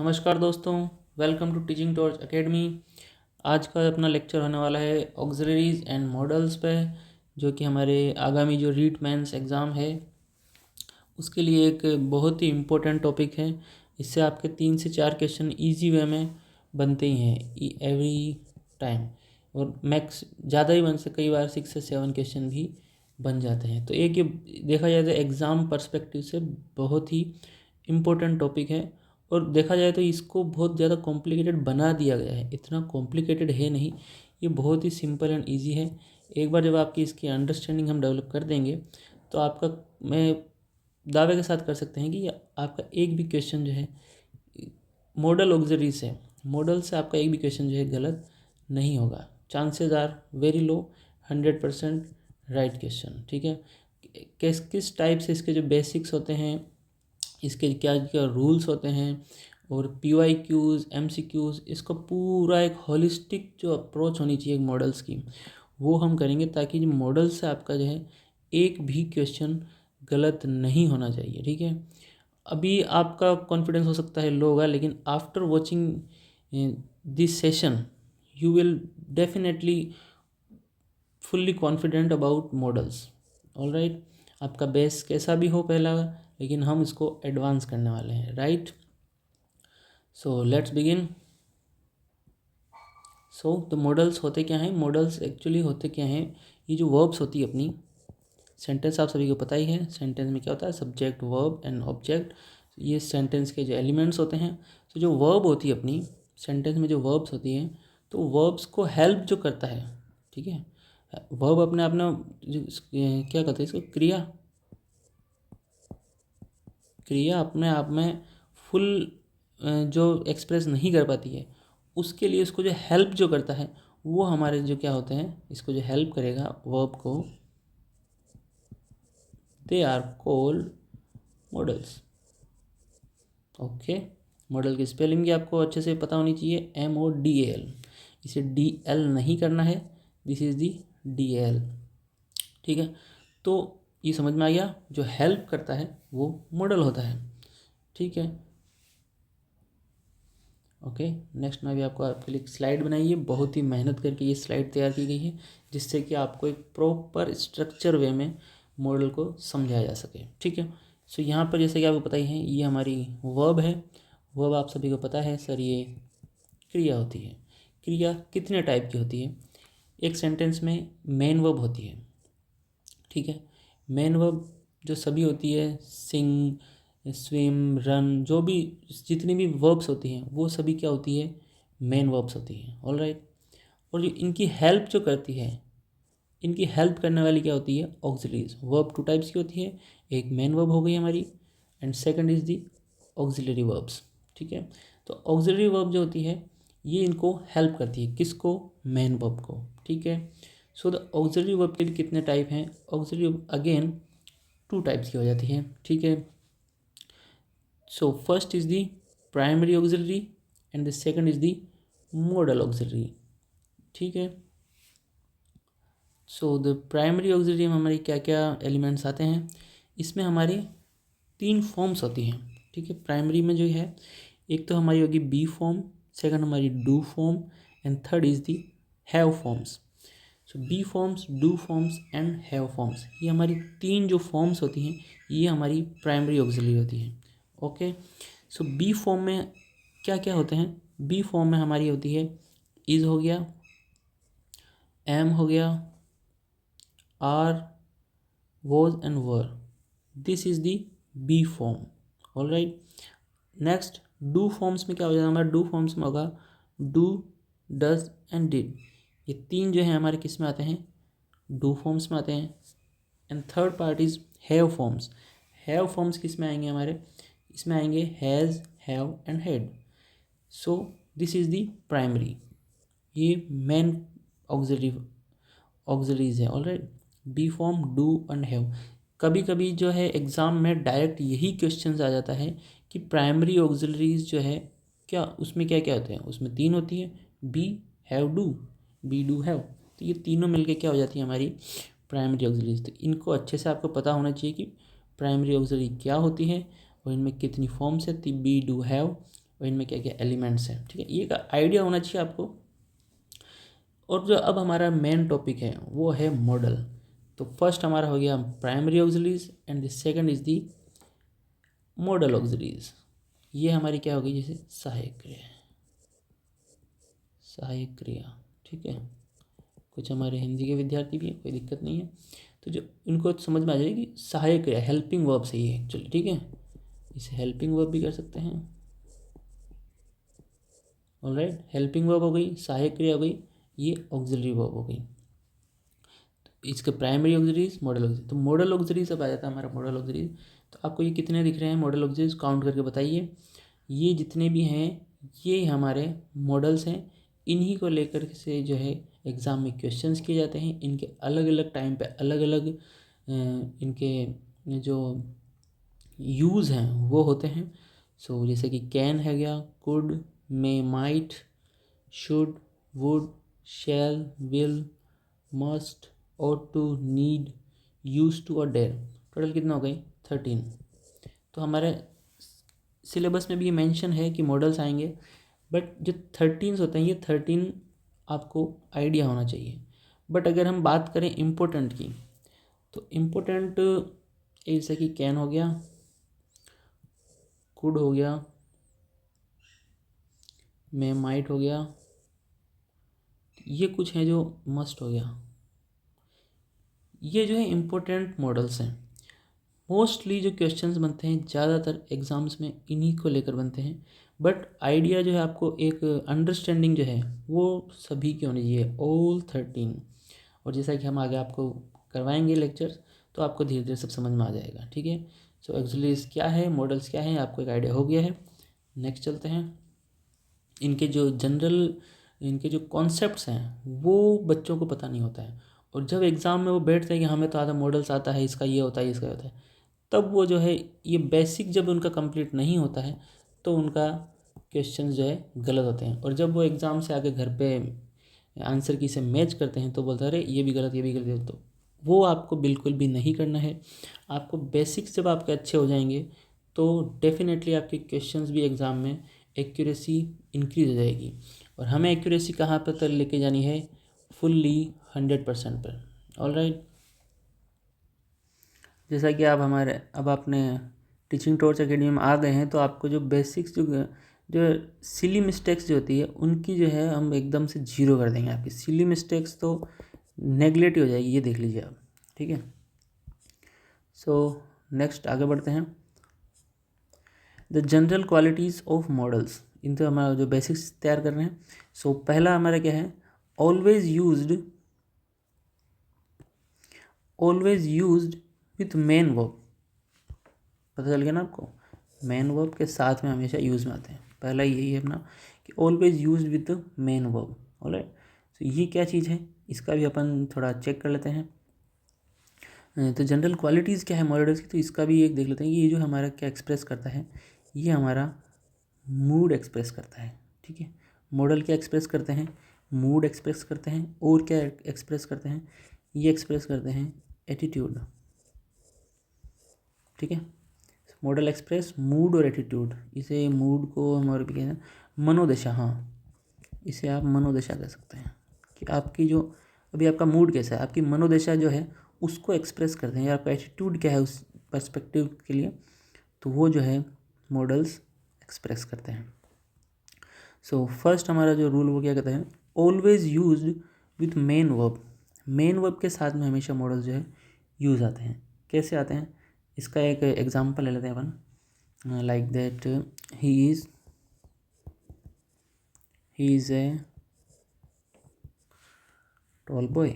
नमस्कार दोस्तों, welcome to Teaching Torch Academy. आज का अपना लेक्चर होने वाला है ऑक्सिलरीज एंड मॉडल्स पे, जो कि हमारे आगामी जो रीट मेंस एग्ज़ाम है उसके लिए एक बहुत ही इम्पोर्टेंट टॉपिक है। इससे आपके 3 से 4 क्वेश्चन इजी वे में बनते ही हैं एवरी टाइम, और मैक्स ज़्यादा ही बन से कई बार 6 से 7 क्वेश्चन भी बन जाते हैं। तो एक ये देखा जाए तो एग्ज़ाम पर्सपेक्टिव से बहुत ही इम्पोर्टेंट टॉपिक है, और देखा जाए तो इसको बहुत ज़्यादा कॉम्प्लिकेटेड बना दिया गया है। इतना कॉम्प्लिकेटेड है नहीं, ये बहुत ही सिंपल एंड ईजी है। एक बार जब आपकी इसकी अंडरस्टैंडिंग हम डेवलप कर देंगे तो आपका, मैं दावे के साथ कर सकते हैं कि आपका एक भी क्वेश्चन जो है मॉडल ऑक्सिलरी से आपका एक भी क्वेश्चन जो है गलत नहीं होगा। Chances are very low, 100% right question. ठीक है, किस किस टाइप से इसके जो बेसिक्स होते हैं, इसके क्या क्या रूल्स होते हैं, और PYQs MCQs, इसका पूरा एक होलिस्टिक जो अप्रोच होनी चाहिए मॉडल्स की, वो हम करेंगे, ताकि जो मॉडल से आपका जो है एक भी क्वेश्चन गलत नहीं होना चाहिए। ठीक है, अभी आपका कॉन्फिडेंस हो सकता है लो होगा, लेकिन after watching this session you will definitely fully confident about models. All right, आपका बेस कैसा भी हो पहला, लेकिन हम इसको एडवांस करने वाले हैं। Right, so let's begin. So the models होते क्या हैं? मॉडल्स एक्चुअली होते क्या हैं? ये जो वर्ब्स होती है अपनी, सेंटेंस आप सभी को पता ही है, सेंटेंस में क्या होता है? Subject, verb and object. ये सेंटेंस के जो एलिमेंट्स होते हैं। तो जो वर्ब होती है अपनी सेंटेंस में, जो वर्ब्स होती हैं, तो वर्ब्स को हेल्प जो करता है, ठीक है, वर्ब अपने आप में क्या कहते हैं इसको? क्रिया अपने आप में फुल जो एक्सप्रेस नहीं कर पाती है, उसके लिए इसको जो हेल्प जो करता है, वो हमारे जो क्या होते हैं, इसको जो हेल्प करेगा वर्ब को, they are called modals. Okay, modal की स्पेलिंग भी आपको अच्छे से पता होनी चाहिए, MODAL। इसे DL नहीं करना है, दिस इज़ दी DL। ठीक है, तो ये समझ में आ गया, जो हेल्प करता है वो मॉडल होता है। ठीक है, ओके। नेक्स्ट में भी आपके लिए एक स्लाइड बनाई है, बहुत ही मेहनत करके ये स्लाइड तैयार की गई है, जिससे कि आपको एक प्रॉपर स्ट्रक्चर वे में मॉडल को समझाया जा सके। ठीक है, सो यहाँ पर जैसे कि आपको पता ही है, ये हमारी वर्ब है। वर्ब आप सभी को पता है सर, ये क्रिया होती है। क्रिया कितने टाइप की होती है? एक सेंटेंस में मेन वर्ब होती है। ठीक है, मेन वर्ब जो सभी होती है, सिंग, स्विम, रन, जो भी जितनी भी वर्ब्स होती हैं वो सभी क्या होती है? मेन वर्ब्स होती हैं। ऑल राइट, और जो इनकी हेल्प जो करती है, इनकी हेल्प करने वाली क्या होती है? ऑक्सिलरीज। वर्ब 2 टाइप्स की होती है, एक मेन वर्ब हो गई हमारी, and second is the auxiliary verbs. ठीक है, तो ऑक्सिलरी वर्ब जो होती है, ये इनको हेल्प करती है, किसको? मेन वर्ब को। ठीक है, सो द ऑक्सिलरी वर्ब के भी कितने टाइप हैं? ऑक्सिलरी वर्ब अगेन 2 टाइप्स की हो जाती है। ठीक है, so first is the primary auxiliary and the second is the model auxiliary. ठीक है, सो द प्राइमरी ऑक्सिलरी में हमारी क्या क्या एलिमेंट्स आते हैं? इसमें हमारी 3 फॉर्म्स होती हैं। ठीक है, प्राइमरी में जो है, एक तो हमारी होगी बी फॉर्म, सेकंड हमारी do form, and third is the have forms. So be forms, do forms and have forms, ये हमारी 3 जो फॉर्म्स होती हैं, ये हमारी प्राइमरी ऑक्सिलरी होती हैं। ओके, सो बी फॉर्म में क्या क्या होते हैं? बी फॉर्म में हमारी होती है इज हो गया, एम हो गया, are, was and were. This is the be form. All right, next do forms में क्या हो जाएगा? हमारा डू फॉर्म्स में होगा डू, डज एंड डिड। ये 3 जो है हमारे किस में आते हैं? डू फॉर्म्स में आते हैं। And third part is have forms. Have forms किस में आएंगे हमारे? इसमें आएंगे has, have and had. So this is the primary, ये मेन ऑक्सिलरीज है। Alright, be form, do and have. कभी कभी जो है एग्ज़ाम में डायरेक्ट यही क्वेश्चन आ जाता है कि प्राइमरी ऑक्सिलरीज जो है, क्या उसमें क्या क्या होते हैं? उसमें 3 होती है, be, have, do, be, do, have. तो ये तीनों मिलके क्या हो जाती है? हमारी प्राइमरी ऑक्सिलरीज। तो इनको अच्छे से आपको पता होना चाहिए कि प्राइमरी ऑक्सिलरी क्या होती है और इनमें कितनी फॉर्म्स है, बी, डू, हैव, और इनमें क्या क्या एलिमेंट्स हैं, ठीक है, ये का आइडिया होना चाहिए आपको। और जो अब हमारा मेन टॉपिक है वो है मॉडल। तो फर्स्ट हमारा हो गया primary auxiliaries and the second is the model auxiliaries. ये हमारी क्या होगी, जैसे सहायक क्रिया, सहायक क्रिया, ठीक है। कुछ हमारे हिंदी के विद्यार्थी भी हैं, कोई दिक्कत नहीं है। तो जो इनको समझ में आ जाएगी सहायक क्रिया, हेल्पिंग वर्ब से ही है एक्चुअली, ठीक है। इसे हेल्पिंग वर्ब भी कर सकते हैं। ऑलराइट, हेल्पिंग वर्ब हो गई, सहायक क्रिया हो गई, ये ऑक्सिलरी वर्ब हो गई। इसके प्राइमरी ऑक्सिलरीज, मॉडल ऑक्सिलरी। तो मॉडल ऑक्सिलरीज अब आ जाता है हमारा मॉडल ऑक्सिलरीज। तो आपको ये कितने दिख रहे हैं मॉडल ऑक्सिलरीज, काउंट करके बताइए। ये जितने भी हैं ये हमारे मॉडल्स हैं, इन्हीं को लेकर से जो है एग्ज़ाम में क्वेश्चंस किए जाते हैं। इनके अलग अलग टाइम पे अलग अलग इनके जो यूज़ हैं वो होते हैं। सो जैसे कि कैन है गया, could, may, might, should, would, shall, will, must, ought to, need, use to और डेयर। टोटल कितना हो गई 13। तो हमारे सिलेबस में भी ये मेंशन है कि मॉडल्स आएंगे, बट जो 13 होते हैं ये 13 आपको आइडिया होना चाहिए। बट अगर हम बात करें इम्पोर्टेंट की, तो इम्पोर्टेंट जैसे कि कैन हो गया, कुड हो गया, मे, माइट हो गया, ये कुछ हैं जो मस्ट हो गया। ये जो है इम्पोर्टेंट मॉडल्स हैं। मोस्टली जो क्वेश्चंस बनते हैं ज़्यादातर एग्ज़ाम्स में इन्हीं को लेकर बनते हैं। बट आइडिया जो है आपको एक अंडरस्टैंडिंग जो है वो सभी की होनी चाहिए, ऑल 13। और जैसा कि हम आगे आपको करवाएंगे लेक्चर्स, तो आपको धीरे धीरे सब समझ में आ जाएगा, ठीक है। सो एक्चुअलीज क्या है, मॉडल्स क्या हैं, आपको एक आइडिया हो गया है। नेक्स्ट चलते हैं। इनके जो जनरल, इनके जो कॉन्सेप्ट्स हैं वो बच्चों को पता नहीं होता है। और जब एग्ज़ाम में वो बैठते हैं कि हमें तो आधा मॉडल्स आता है, इसका ये होता है, इसका ये होता है, तब वो जो है ये बेसिक जब उनका कंप्लीट नहीं होता है तो उनका क्वेश्चन जो है गलत होते हैं। और जब वो एग्ज़ाम से आके घर पे आंसर की से मैच करते हैं तो बोलते हैं अरे ये भी गलत, ये भी गलत। तो वो आपको बिल्कुल भी नहीं करना है। आपको बेसिक्स जब आपके अच्छे हो जाएंगे तो डेफिनेटली आपके क्वेश्चंस भी एग्ज़ाम में एक्यूरेसी इंक्रीज हो जाएगी। और हमें एक्यूरेसी कहाँ पर तक लेके जानी है, फुल्ली 100% पर। ऑलराइट, जैसा कि आप हमारे अब आपने टीचिंग टॉर्च एकेडमी में आ गए हैं, तो आपको जो बेसिक्स जो सिली मिस्टेक्स जो होती है उनकी जो है हम एकदम से जीरो कर देंगे। आपकी सिली मिस्टेक्स तो नेगलेक्ट हो जाएगी, ये देख लीजिए आप, ठीक है। सो नेक्स्ट आगे बढ़ते हैं। The general qualities of modals, इन तो हमारा जो बेसिक्स तैयार कर रहे हैं। सो पहला हमारा क्या है, always used with main verb. पता चल गया ना आपको, मेन वर्ब के साथ में हमेशा यूज़ में आते हैं। पहला यही है अपना कि always use with main verb. Alright, तो ये क्या चीज़ है इसका भी अपन थोड़ा चेक कर लेते हैं। तो जनरल क्वालिटीज़ क्या है मॉडल्स की, तो इसका भी एक देख लेते हैं कि ये जो हमारा क्या एक्सप्रेस करता है, ये हमारा मूड एक्सप्रेस करता है, ठीक है। मॉडल क्या एक्सप्रेस करते हैं, मूड एक्सप्रेस करते हैं, और क्या एक्सप्रेस करते हैं, ये एक्सप्रेस करते हैं एटीट्यूड, ठीक है। मॉडल एक्सप्रेस मूड और एटीट्यूड, इसे मूड को हम और भी कहते हैं मनोदशा, हाँ इसे आप मनोदशा कह सकते हैं कि आपकी जो अभी आपका मूड कैसा है, आपकी मनोदशा जो है उसको एक्सप्रेस करते हैं, या आपका एटीट्यूड क्या है उस पर्सपेक्टिव के लिए, तो वो जो है मॉडल्स एक्सप्रेस करते हैं। सो फर्स्ट हमारा जो रूल वो क्या कहता है, always used with main verb. Main verb के साथ में हमेशा मॉडल जो है यूज़ आते हैं। कैसे आते हैं, इसका एक एग्जांपल ले लेते हैं अपन, like that he is a tall boy,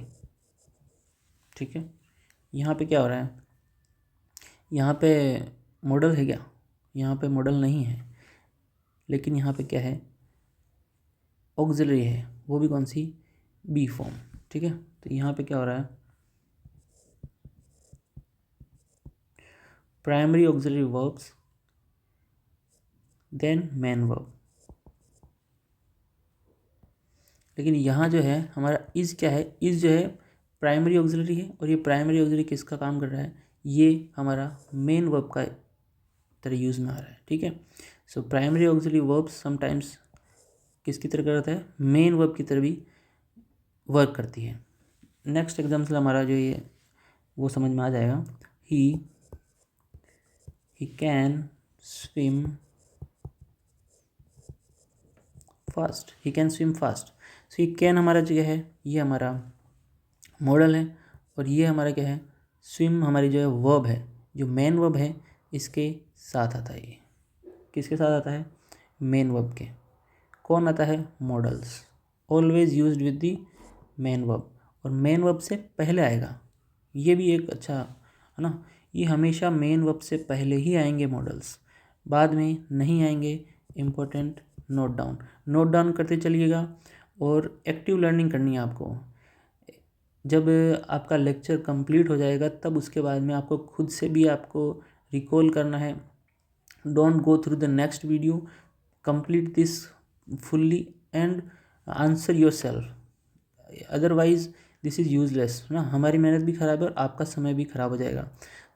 ठीक है। यहाँ पे क्या हो रहा है, यहाँ पे मॉडल है क्या, यहाँ पे मॉडल नहीं है, लेकिन यहाँ पे क्या है ऑक्सिलरी है, वो भी कौन सी, बी फॉर्म, ठीक है। तो यहाँ पे क्या हो रहा है, primary auxiliary verbs then main verb. लेकिन यहाँ जो है हमारा इज़ क्या है, इज़ जो है प्राइमरी ऑक्सिलरी है, और ये प्राइमरी ऑक्सिलरी किसका काम कर रहा है, ये हमारा मेन वर्ब का तरह यूज़ में आ रहा है, ठीक है। So primary auxiliary verbs sometimes किसकी तरह करता है, मेन वर्ब की तरह भी वर्क करती है। नेक्स्ट एग्जाम्पल हमारा जो ये वो समझ में आ जाएगा। He can swim fast, he can swim fast. So ये कैन हमारा जो है ये हमारा मॉडल है, और ये हमारा क्या है, स्विम हमारी जो है वर्ब है, जो मेन वर्ब है इसके साथ आता है। ये किसके साथ आता है, मेन वर्ब के। कौन आता है, models, always used with the main verb, और मेन वर्ब से पहले आएगा। ये भी एक अच्छा है ना, ये हमेशा मेन वर्ब से पहले ही आएंगे मॉडल्स, बाद में नहीं आएंगे। इम्पोर्टेंट, नोट डाउन करते चलिएगा। और एक्टिव लर्निंग करनी है आपको। जब आपका लेक्चर कंप्लीट हो जाएगा तब उसके बाद में आपको खुद से भी आपको रिकॉल करना है। Don't go through the next video, complete this fully and answer your self, otherwise this is useless ना। हमारी मेहनत भी ख़राब है और आपका समय भी ख़राब हो जाएगा।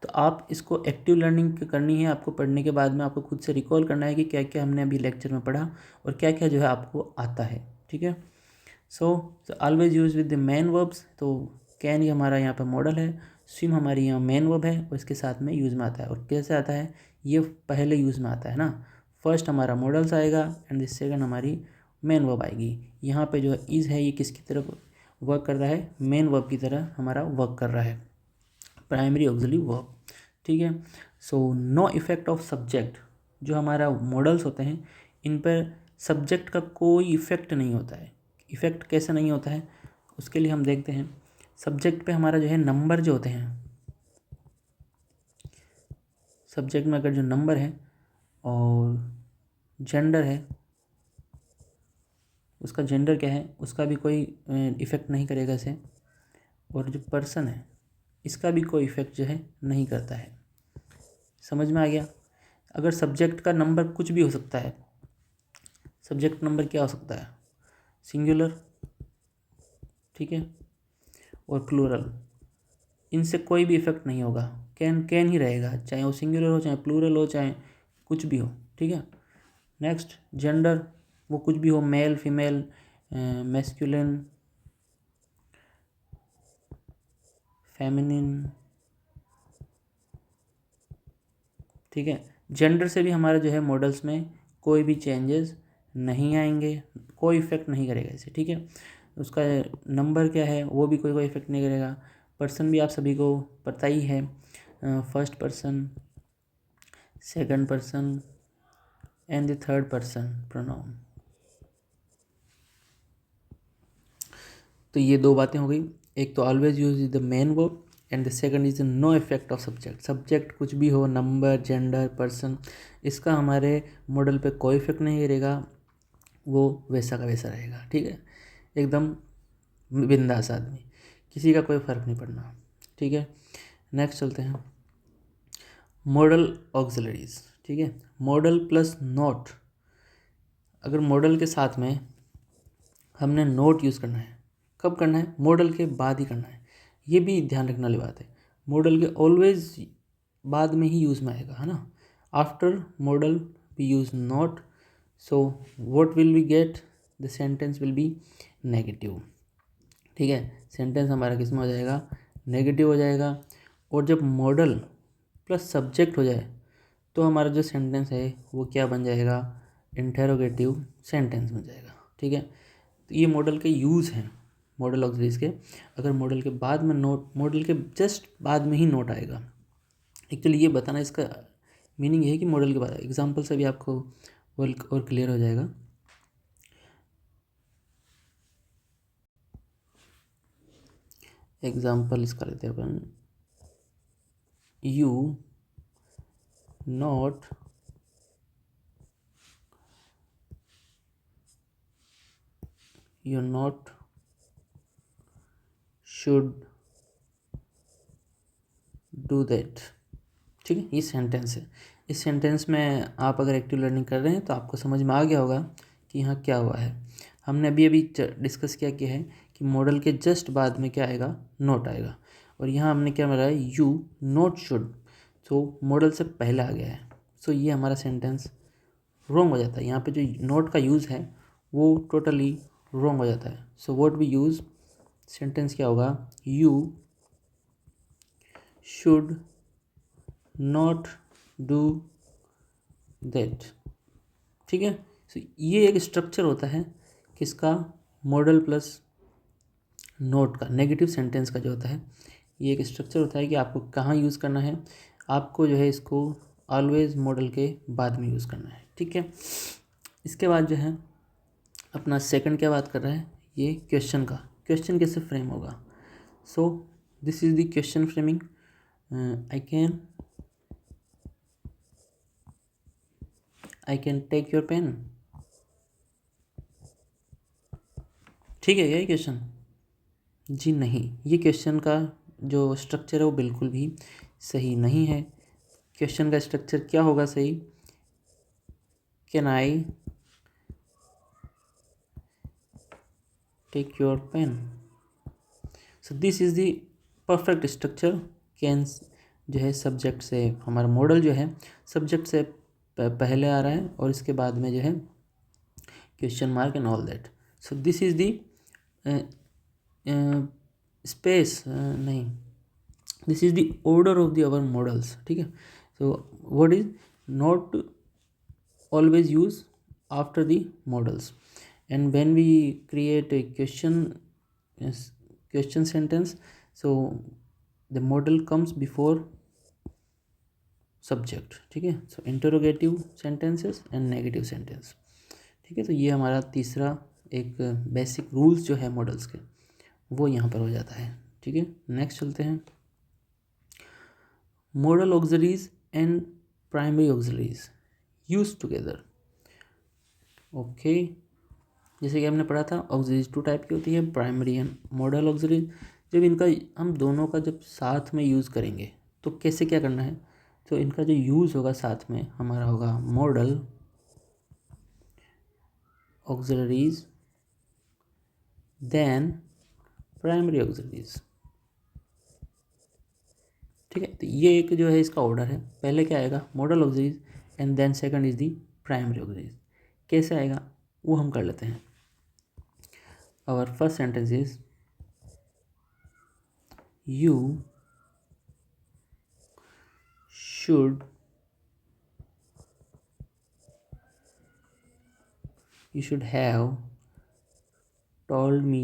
तो आप इसको एक्टिव लर्निंग करनी है। आपको पढ़ने के बाद में आपको खुद से रिकॉल करना है कि क्या क्या हमने अभी लेक्चर में पढ़ा और क्या क्या जो है आपको आता है। ठीक है, so always use with the main verbs. तो कैन ही हमारा यहाँ पर मॉडल है, स्विम हमारी यहाँ मेन वर्ब है और इसके साथ में यूज़ में आता है। और कैसे आता है, ये पहले यूज़ में आता है ना। फर्स्ट हमारा मॉडल्स आएगा एंड दिस सेकंड हमारी मेन वर्ब आएगी। यहाँ पे जो इज़ है ये किसकी तरफ वर्क कर रहा है, मेन वर्ब की तरह हमारा वर्क कर रहा है, प्राइमरी ऑक्सिलरी वर्ब। ठीक है, so no effect of subject. जो हमारा मॉडल्स होते हैं इन पर सब्जेक्ट का कोई इफेक्ट नहीं होता है। इफेक्ट कैसे नहीं होता है, उसके लिए हम देखते हैं। सब्जेक्ट पे हमारा जो है नंबर जो होते हैं, सब्जेक्ट में अगर जो नंबर है और जेंडर है, उसका जेंडर क्या है उसका भी कोई इफ़ेक्ट नहीं करेगा इसे। और जो पर्सन है इसका भी कोई इफ़ेक्ट जो है नहीं करता है। समझ में आ गया। अगर सब्जेक्ट का नंबर कुछ भी हो सकता है, सब्जेक्ट नंबर क्या हो सकता है, सिंगुलर, ठीक है, और प्लूरल, इनसे कोई भी इफेक्ट नहीं होगा। कैन ही रहेगा, चाहे वो सिंगुलर हो, चाहे प्लूरल हो, चाहे कुछ भी हो। ठीक है, नेक्स्ट जेंडर, वो कुछ भी हो, मेल फीमेल, मैस्कुलिन फेमिनिन। ठीक है, जेंडर से भी हमारे जो है मॉडल्स में कोई भी चेंजेस नहीं आएंगे, कोई इफेक्ट नहीं करेगा इसे। ठीक है, उसका नंबर क्या है वो भी कोई इफेक्ट नहीं करेगा। पर्सन भी आप सभी को पता ही है, first person, second person and the third person pronoun. तो ये दो बातें हो गई, एक तो always use the main verb and the second is no effect of subject. Subject कुछ भी हो, नंबर, जेंडर, पर्सन, इसका हमारे मॉडल पे कोई इफेक्ट नहीं करेगा, वो वैसा का वैसा रहेगा। ठीक है, एकदम बिंदास आदमी, किसी का कोई फ़र्क नहीं पड़ना। ठीक है, नेक्स्ट चलते हैं, मॉडल ऑक्सिलरीज। ठीक है, मॉडल प्लस नोट। अगर मॉडल के साथ में हमने नोट यूज़ करना है, कब करना है, मॉडल के बाद ही करना है। ये भी ध्यान रखने वाली बात है, मॉडल के ऑलवेज बाद में ही यूज़ में आएगा, है ना। After model we use not, so what will we get, the sentence will be negative. ठीक है, सेंटेंस हमारा किस में हो जाएगा, नेगेटिव हो जाएगा। और जब मॉडल प्लस सब्जेक्ट हो जाए तो हमारा जो सेंटेंस है वो क्या बन जाएगा, इंटेरोगेटिव सेंटेंस बन जाएगा। ठीक है, तो ये मॉडल के यूज़ हैं, मॉडल ऑक्सिलरीज के। अगर मॉडल के बाद में नोट, मॉडल के जस्ट बाद में ही नोट आएगा। एक्चुअली ये बताना इसका मीनिंग ये है कि मॉडल के बाद, एग्जाम्पल से भी आपको और क्लियर हो जाएगा। एग्जाम्पल इसका लेते हैं अपन, you not should do that. ठीक है, ये सेंटेंस है। इस सेंटेंस में आप अगर एक्टिव लर्निंग कर रहे हैं तो आपको समझ में आ गया होगा कि यहाँ क्या हुआ है। हमने अभी डिस्कस किया है कि मॉडल के जस्ट बाद में क्या आएगा, नोट आएगा। और यहाँ हमने क्या मिला है, यू नॉट शुड, तो मॉडल से पहले आ गया है। सो ये हमारा सेंटेंस रॉन्ग हो जाता है। यहाँ पे जो नॉट का यूज़ है वो टोटली रॉन्ग हो जाता है। So what we use, sentence क्या होगा, you should not do that. ठीक है, सो ये एक स्ट्रक्चर होता है किसका, मॉडल प्लस नोट का, नेगेटिव सेंटेंस का जो होता है, ये एक स्ट्रक्चर होता है कि आपको कहाँ यूज़ करना है। आपको जो है इसको ऑलवेज मॉडल के बाद में यूज़ करना है। ठीक है, इसके बाद जो है अपना सेकंड क्या बात कर रहा है, ये क्वेश्चन का, क्वेश्चन कैसे फ्रेम होगा। So this is the question framing. I can take your pen. ठीक है, यही क्वेश्चन, जी नहीं, ये क्वेश्चन का जो स्ट्रक्चर है वो बिल्कुल भी सही नहीं है। क्वेश्चन का स्ट्रक्चर क्या होगा सही, can I take your pen. So this is the perfect structure. Can जो है सब्जेक्ट से, हमारा मॉडल जो है सब्जेक्ट से पहले आ रहा है और इसके बाद में जो है question mark and all that. So this is the space, नहीं, this is the order of the our modals. ठीक है, so what is not always use after the modals, and when we create a question sentence, so the modal comes before subject. ठीक है, so interrogative sentences and negative sentence. ठीक है, तो ये हमारा तीसरा एक बेसिक रूल्स जो है मॉडल्स के, वो यहाँ पर हो जाता है। ठीक है, नेक्स्ट चलते हैं, model auxiliaries and primary auxiliaries use together. Okay, जैसे कि हमने पढ़ा था ऑक्सिलरीज टू टाइप की होती है, प्राइमरी एंड मॉडल ऑक्सिलरीज। जब इनका हम दोनों का जब साथ में यूज़ करेंगे तो कैसे क्या करना है, तो इनका जो यूज़ होगा साथ में हमारा होगा model auxiliaries then primary auxiliaries. ठीक है, तो ये एक जो है इसका ऑर्डर है, पहले क्या आएगा model auxiliaries and then second is the primary auxiliaries. कैसे आएगा वो हम कर लेते हैं। Our first sentence is you should have told me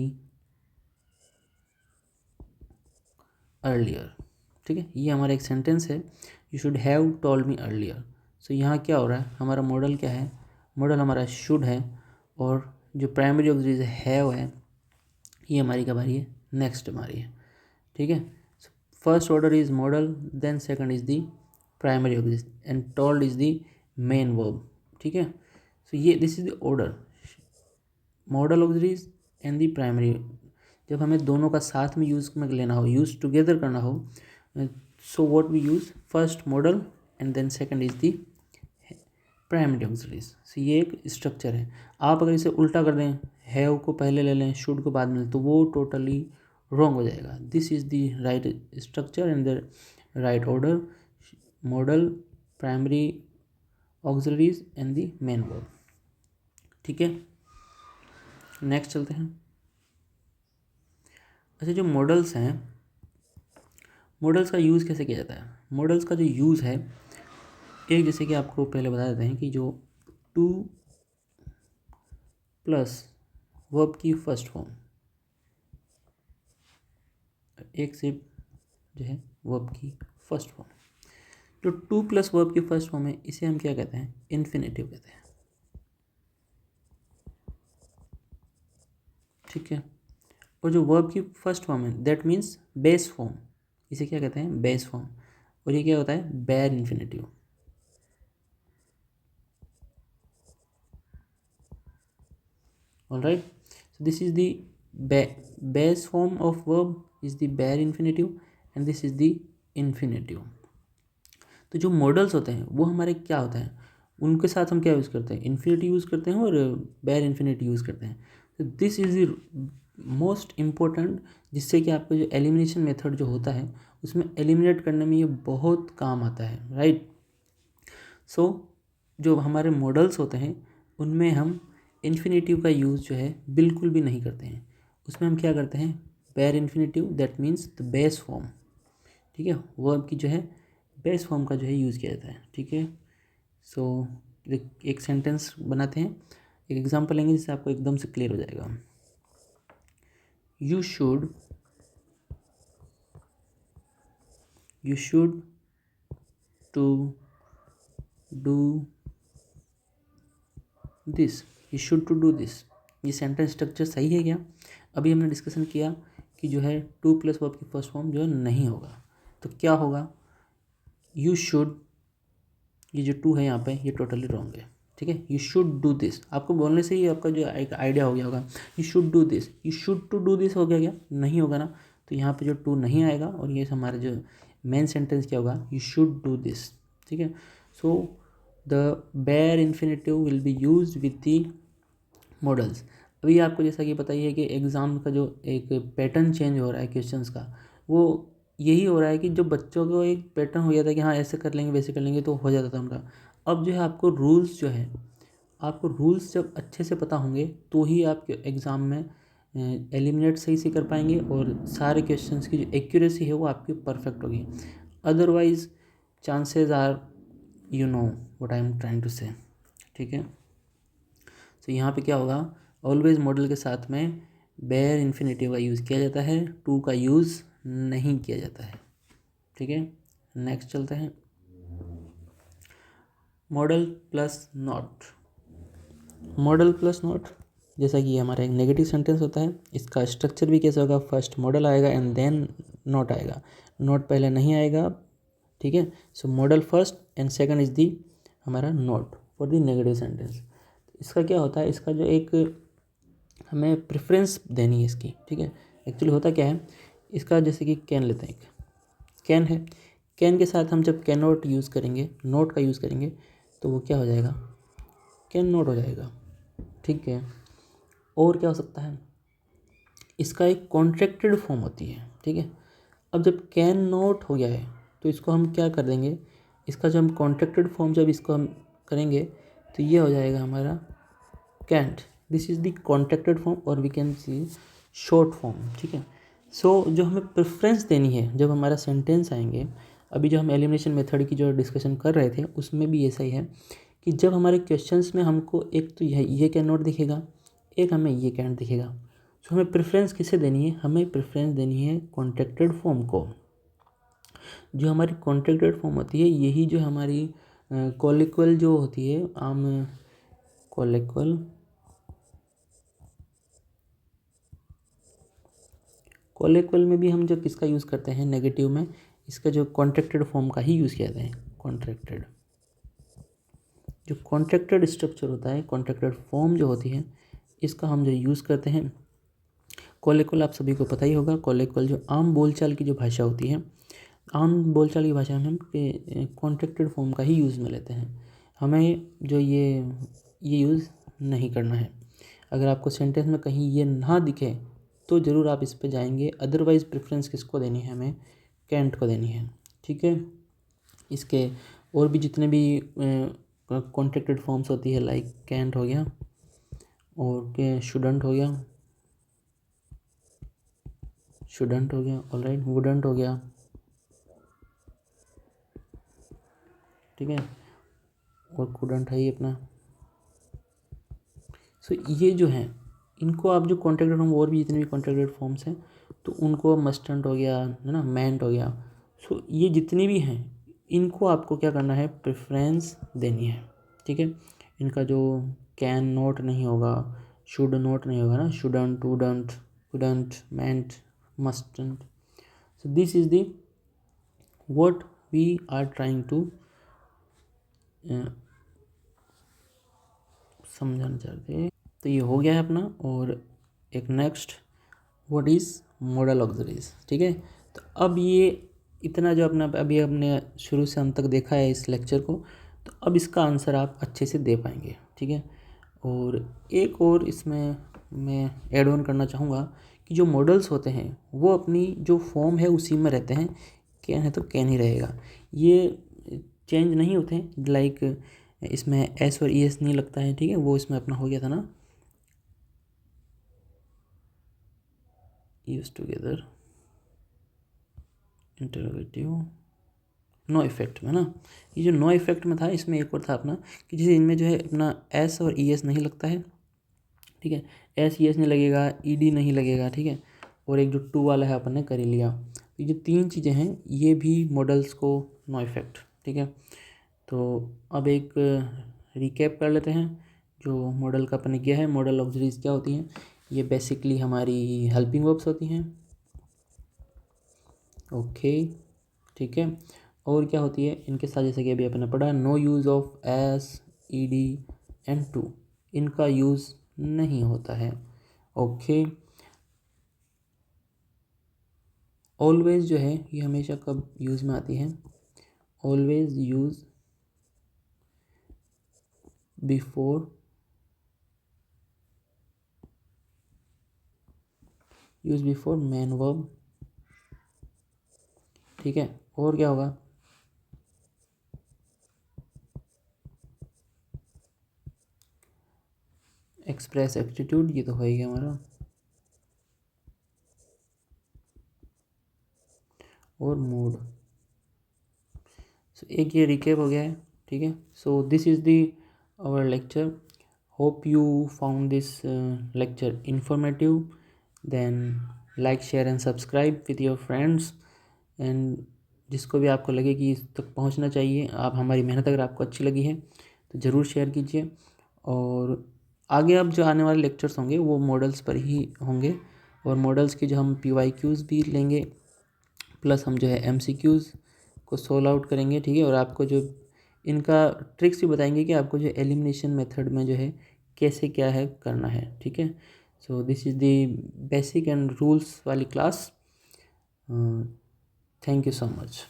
earlier। ठीक है, ये हमारा एक सेंटेंस है, you should have told me earlier. So यहाँ क्या हो रहा है, हमारा मॉडल क्या है, मॉडल हमारा शुड है, और जो प्राइमरी ऑक्सिलरीज हैव है ये हमारी क्या बारी है, नेक्स्ट हमारी है। ठीक है, first order is model, then second is the primary auxiliaries and told is the main verb. ठीक है, सो ये this is the order, model auxiliaries and the primary. जब हमें दोनों का साथ में यूज़ में लेना हो, यूज़ टुगेदर करना हो, so what we use, first modal and then second is the primary auxiliaries. So ये एक स्ट्रक्चर है। आप अगर इसे उल्टा कर दें, हैव को पहले ले लें, शुड को बाद में लें, तो वो टोटली रॉन्ग हो जाएगा। This is the right structure and the right order, model, primary auxiliaries and the main verb. ठीक है, नेक्स्ट चलते हैं। अच्छा, जो मॉडल्स हैं, मॉडल्स का यूज़ कैसे किया जाता है, मॉडल्स का जो यूज़ है, एक जैसे कि आपको पहले बता देते हैं कि जो टू प्लस वर्ब की फर्स्ट फॉर्म, एक से जो है वर्ब की फर्स्ट फॉर्म, जो टू प्लस वर्ब की फर्स्ट फॉर्म है, इसे हम क्या कहते हैं, इन्फिनेटिव कहते हैं। ठीक है, और जो वर्ब की फर्स्ट फॉर्म है दैट मीन्स बेस फॉर्म, इसे क्या कहते हैं, बेस फॉर्म, और ये क्या होता है, bare infinitive. Alright, so this is the base form of verb is the bare infinitive and this is the infinitive. तो जो मॉडल्स होते हैं वो हमारे क्या होते हैं, उनके साथ हम क्या यूज़ करते हैं, इन्फिनिटी यूज़ करते हैं और बेयर इन्फिनिटी यूज़ करते हैं। तो this is the most important, जिससे कि आपका जो एलिमिनेशन मेथड जो होता है उसमें एलिमिनेट करने में ये बहुत काम आता है। राइट, सो जो हमारे मॉडल्स होते हैं उनमें हम इन्फिनेटिव का यूज़ जो है बिल्कुल भी नहीं करते हैं। उसमें हम क्या करते हैं, bare infinitive, that means the base form, ठीक है, वर्ब की जो है बेस फॉर्म का जो है यूज़ किया जाता है, ठीक है। सो एक सेंटेंस बनाते हैं, एक एग्जांपल लेंगे जिससे आपको एकदम से क्लियर हो जाएगा। You should to do this, you should to do this. ये सेंटेंस स्ट्रक्चर सही है क्या? अभी हमने डिस्कशन किया कि जो है टू प्लस वर्ब की फर्स्ट फॉर्म जो है नहीं होगा, तो क्या होगा, यू शुड, ये जो टू है यहाँ पे ये टोटली रॉन्ग है, ठीक है। यू शुड डू दिस, आपको बोलने से ही आपका जो एक आइडिया हो गया होगा, you should do this, you should to do this हो गया क्या? नहीं होगा ना, तो यहाँ पे जो टू नहीं आएगा और ये हमारा जो मेन सेंटेंस क्या होगा, यू शुड डू दिस, ठीक है। So the bare infinitive will be use with the models. अभी आपको जैसा कि पता ही है कि एग्ज़ाम का जो एक पैटर्न चेंज हो रहा है क्वेश्चंस का, वो यही हो रहा है कि जो बच्चों को एक पैटर्न हो जाता है कि हाँ ऐसे कर लेंगे वैसे कर लेंगे तो हो जाता था उनका। अब जो है आपको रूल्स जो है, आपको रूल्स जब अच्छे से पता होंगे तो ही आप एग्ज़ाम में एलिमिनेट सही से कर पाएंगे और सारे क्वेश्चंस की जो एक्यूरेसी है वो आपकी परफेक्ट होगी। Otherwise chances are, you know what I am trying to say, ठीक है। तो यहाँ पे क्या होगा, ऑलवेज मॉडल के साथ में बेयर इन्फिनेटिव का यूज़ किया जाता है, टू का यूज़ नहीं किया जाता है, ठीक है। नेक्स्ट चलते हैं, model plus not. Model plus not, जैसा कि हमारा एक नेगेटिव सेंटेंस होता है, इसका स्ट्रक्चर भी कैसे होगा, फर्स्ट मॉडल आएगा एंड देन नॉट आएगा, नॉट पहले नहीं आएगा, ठीक है। So modal first and second is the हमारा not for the negative sentence. इसका क्या होता है, इसका जो एक हमें प्रेफरेंस देनी है इसकी, ठीक है। एक्चुअली होता क्या है इसका, जैसे कि कैन लेते हैं, एक कैन है, कैन के साथ हम जब कैन नॉट यूज़ करेंगे, नोट का यूज़ करेंगे, तो वो क्या हो जाएगा, कैन नॉट हो जाएगा, ठीक है। और क्या हो सकता है, इसका एक कॉन्ट्रैक्टेड फॉर्म होती है, ठीक है। अब जब कैन नॉट हो गया है तो इसको हम क्या कर देंगे, इसका जो हम कॉन्ट्रैक्टेड फॉर्म जब इसको हम करेंगे तो ये हो जाएगा हमारा can't, this is the contracted form और we can see short form, ठीक है। सो जो हमें प्रेफरेंस देनी है जब हमारा सेंटेंस आएंगे, अभी जो हम एलिमिनेशन मेथड की जो डिस्कशन कर रहे थे उसमें भी ऐसा ही है कि जब हमारे क्वेश्चंस में हमको एक तो ये कैन नॉट दिखेगा, एक हमें ये कैन दिखेगा, तो हमें प्रेफरेंस किसे देनी है, हमें प्रेफरेंस देनी है कॉन्ट्रैक्टेड फॉर्म को। जो हमारी कॉन्ट्रैक्टेड फॉर्म होती है यही जो हमारी कॉलिक्वल जो होती है, आम कॉलिक्वल, कॉलिक्वल में भी हम जब किसका यूज़ करते हैं नेगेटिव में, इसका जो कॉन्ट्रैक्टेड फॉर्म का ही यूज़ किया जाता है, कॉन्ट्रैक्टेड। जो कॉन्ट्रैक्टेड स्ट्रक्चर होता है, कॉन्ट्रैक्टेड फॉर्म जो होती है, इसका हम जो यूज़ करते हैं। कॉलिक्वल आप सभी को पता ही होगा, कॉलिक्वल जो आम बोलचाल की जो भाषा होती है, आम बोलचाल की भाषा में हम कॉन्ट्रैक्टेड फॉर्म का ही यूज़ में लेते हैं। हमें जो ये यूज़ नहीं करना है। अगर आपको सेंटेंस में कहीं ये ना दिखे तो ज़रूर आप इस पे जाएंगे, अदरवाइज़ प्रेफरेंस किसको देनी है, हमें कैंट को देनी है, ठीक है। इसके और भी जितने भी कॉन्ट्रैक्टेड फॉर्म्स होती है, लाइक कैंट हो गया और शुडंट हो गया, शुडंट हो गया, ऑलराइट, वुडंट हो गया, ठीक है, और कुडंट है ही अपना। सो ये जो हैं इनको आप जो कॉन्ट्रैक्टेड फॉर्म, और भी जितने भी कॉन्ट्रैक्टेड फॉर्म्स हैं, तो उनको मस्टंट हो गया है ना, मैंट हो गया, सो ये जितने भी हैं इनको आपको क्या करना है, प्रेफरेंस देनी है, ठीक है। इनका जो कैन नॉट नहीं होगा, शुड नॉट नहीं होगा ना, shouldn't, wouldn't, couldn't, mayn't, mustn't. So this is the what we are trying to समझाना चाहते हैं। तो ये हो गया है अपना, और एक next what is model auxiliaries, ठीक है। तो अब ये इतना जो अपना अभी हमने शुरू से अंत तक देखा है इस लेक्चर को, तो अब इसका आंसर आप अच्छे से दे पाएंगे, ठीक है। और एक और इसमें मैं ऐड ऑन करना चाहूँगा कि जो मॉडल्स होते हैं वो अपनी जो फॉर्म है उसी में रहते हैं, कैन है तो कैन ही रहेगा, ये चेंज नहीं होते हैं। लाइक इसमें एस और ई एस नहीं लगता है, ठीक है, वो इसमें अपना हो गया था ना, use together interrogative no effect में ना। ये जो नो इफेक्ट में था इसमें एक और था अपना कि जैसे इनमें जो है अपना एस और ई एस नहीं लगता है, ठीक है, एस ई एस नहीं लगेगा, ई डी नहीं लगेगा, ठीक है, और एक जो टू वाला है अपन ने कर ही लिया। तो ये जो तीन चीज़ें हैं ये भी मॉडल्स को नो इफेक्ट, ठीक है। तो अब एक रिकैप कर लेते हैं जो मॉडल का अपन ने किया है। मॉडल ऑक्सिलरीज क्या होती हैं, ये बेसिकली हमारी हेल्पिंग वर्ब्स होती हैं, ओके, ठीक है। और क्या होती है इनके साथ, जैसे कि अभी अपन ने पढ़ा, no use of s, e d and to, इनका यूज़ नहीं होता है, ओके। ऑलवेज जो है ये हमेशा कब यूज़ में आती है, always use before man verb, ठीक है। और क्या होगा, एक्सप्रेस एप्टीट्यूड, ये तो है ही हमारा, और मूड। सो एक ये रिकेप हो गया है, ठीक है। So this is the our lecture, hope you found this lecture informative, then like share and subscribe with your friends, and जिसको भी आपको लगे कि इस तक पहुंचना चाहिए, आप हमारी मेहनत अगर आपको अच्छी लगी है तो ज़रूर शेयर कीजिए। और आगे अब जो आने वाले लेक्चर्स होंगे वो मॉडल्स पर ही होंगे, और मॉडल्स की जो हम PYQs भी लेंगे, प्लस हम जो है MCQs को सोल्व आउट करेंगे, ठीक है। और आपको जो इनका ट्रिक्स भी बताएंगे कि आपको जो एलिमिनेशन मेथड में जो है कैसे क्या है करना है, ठीक है। So this is the basic and rules वाली class. Thank you so much.